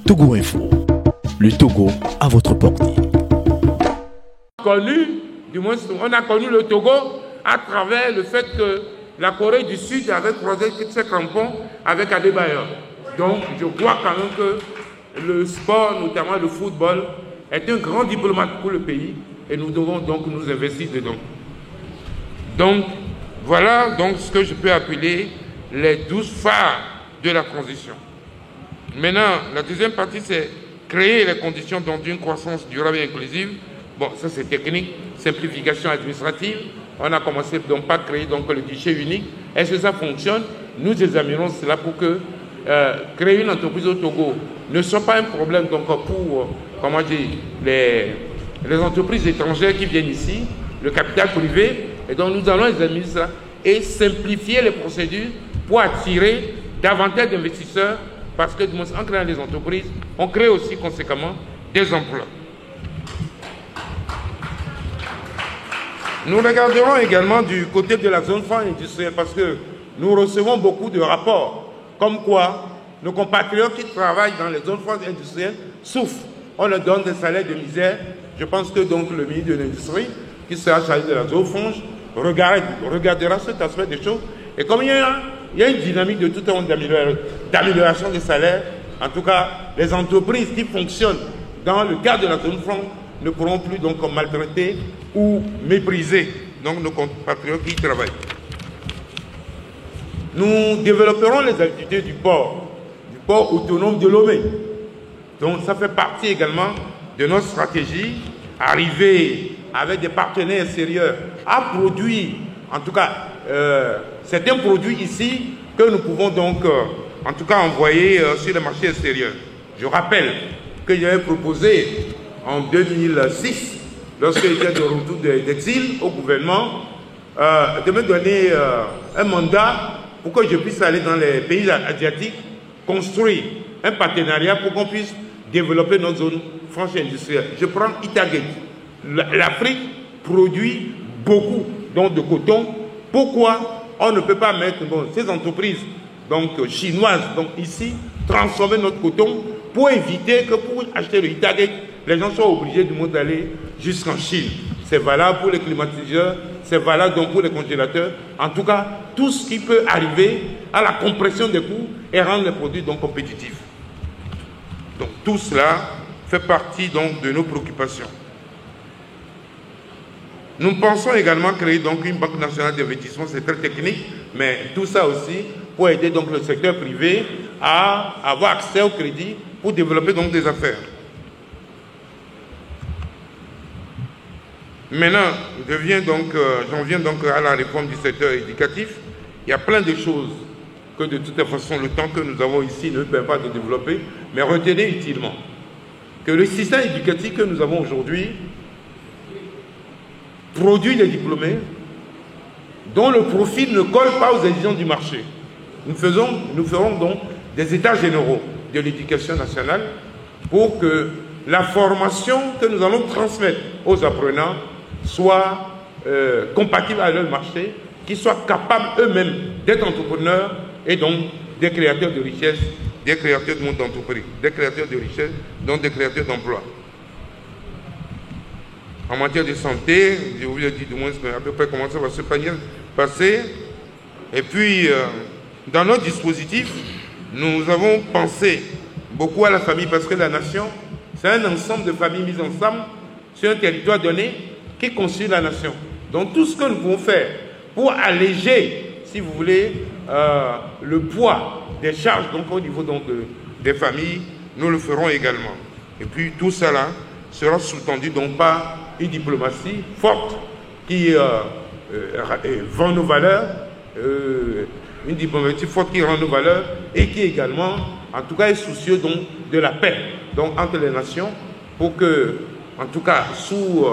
Togo Info, le Togo à votre portée. Du moins, on a connu le Togo à travers le fait que la Corée du Sud avait croisé ses crampons avec Adebayor. Donc, je crois quand même que le sport, notamment le football, est un grand diplomate pour le pays et nous devons donc nous investir dedans. Donc, voilà donc ce que je peux appeler les 12 phares de la transition. Maintenant, la deuxième partie, c'est créer les conditions d'une croissance durable et inclusive. Bon, ça c'est technique, simplification administrative. On a commencé donc par créer donc le guichet unique. Est-ce que ça fonctionne? Nous examinons cela pour que créer une entreprise au Togo ne soit pas un problème donc pour comment dire, les entreprises étrangères qui viennent ici, le capital privé. Et donc nous allons examiner ça et simplifier les procédures pour attirer davantage d'investisseurs parce que en créant des entreprises, on crée aussi conséquemment des emplois. Nous regarderons également du côté de la zone franc industrielle parce que nous recevons beaucoup de rapports comme quoi nos compatriotes qui travaillent dans les zones franches industrielles souffrent. On leur donne des salaires de misère. Je pense que donc le ministre de l'Industrie, qui sera chargé de la zone franche, regardera cet aspect des choses. Et comme il y a une dynamique de tout un monde d'amélioration des salaires, en tout cas, les entreprises qui fonctionnent dans le cadre de la zone franche ne pourront plus donc maltraiter ou mépriser donc nos compatriotes qui y travaillent. Nous développerons les activités du port autonome de Lomé. Donc ça fait partie également de notre stratégie, arriver avec des partenaires extérieurs à produire, en tout cas, certains produits ici que nous pouvons donc, en tout cas, envoyer sur le marché extérieur. Je rappelle que j'avais proposé en 2006, lorsque j'étais de retour d'exil au gouvernement, de me donner un mandat pour que je puisse aller dans les pays asiatiques, construire un partenariat pour qu'on puisse développer notre zone franche industrielle. Je prends Itagate. L'Afrique produit beaucoup donc, de coton. Pourquoi on ne peut pas mettre ces entreprises donc, chinoises donc, ici, transformer notre coton pour éviter que pour acheter le Itagate, les gens soient obligés d'aller jusqu'en Chine. C'est valable pour les climatiseurs, c'est valable donc pour les congélateurs. En tout cas, tout ce qui peut arriver à la compression des coûts et rendre les produits donc compétitifs. Donc tout cela fait partie donc de nos préoccupations. Nous pensons également créer donc une banque nationale d'investissement, c'est très technique, mais tout ça aussi pour aider donc le secteur privé à avoir accès au crédit pour développer donc des affaires. Maintenant, j'en viens donc à la réforme du secteur éducatif. Il y a plein de choses que de toute façon le temps que nous avons ici ne permet pas de développer, mais retenez utilement que le système éducatif que nous avons aujourd'hui produit des diplômés dont le profil ne colle pas aux exigences du marché. Nous ferons donc des états généraux de l'éducation nationale pour que la formation que nous allons transmettre aux apprenants soit compatible à leur marché, qu'ils soient capables eux-mêmes d'être entrepreneurs et donc des créateurs de richesse, des créateurs de monde d'entreprise, des créateurs de richesse, donc des créateurs d'emplois. En matière de santé, je vous ai dit du moins à peu près comment ça va se passer. Et puis, dans notre dispositif, nous avons pensé beaucoup à la famille parce que la nation, c'est un ensemble de familles mises ensemble sur un territoire donné qui constitue la nation. Donc tout ce que nous pouvons faire pour alléger, si vous voulez, le poids des charges donc, au niveau donc, des familles, nous le ferons également. Et puis tout cela sera sous-tendu donc par une diplomatie forte qui vend nos valeurs, une diplomatie forte qui rend nos valeurs et qui également, en tout cas, est soucieux donc, de la paix donc, entre les nations pour que, en tout cas, sous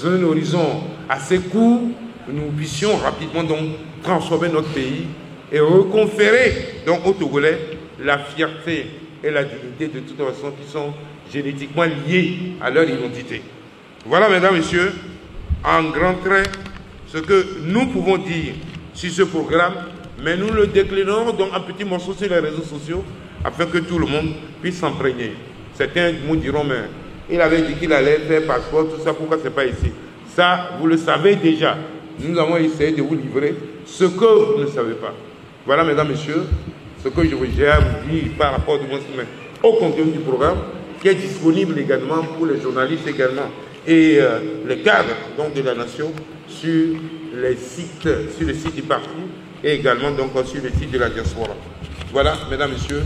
un horizon assez court, nous puissions rapidement donc, transformer notre pays et reconférer donc, aux Togolais la fierté et la dignité de toute façon qui sont génétiquement liées à leur identité. Voilà, mesdames, messieurs, en grand trait, ce que nous pouvons dire sur ce programme mais nous le déclinons donc en petits morceaux sur les réseaux sociaux afin que tout le monde puisse s'imprégner. Certains nous diront, mais il avait dit qu'il allait faire passeport, tout ça, pourquoi c'est pas ici? Ça, vous le savez déjà. Nous avons essayé de vous livrer ce que vous ne savez pas. Voilà, mesdames, messieurs, ce que j'ai à vous dire par rapport au contenu du programme, qui est disponible également pour les journalistes également et les cadres donc, de la nation sur les sites du parti et également donc, sur les sites de la diaspora. Voilà, mesdames, messieurs,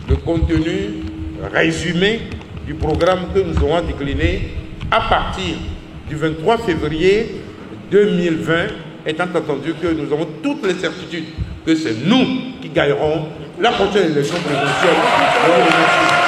le contenu résumé du programme que nous aurons décliné à partir du 23 février 2020, étant entendu que nous avons toutes les certitudes que c'est nous qui gagnerons la prochaine élection présidentielle.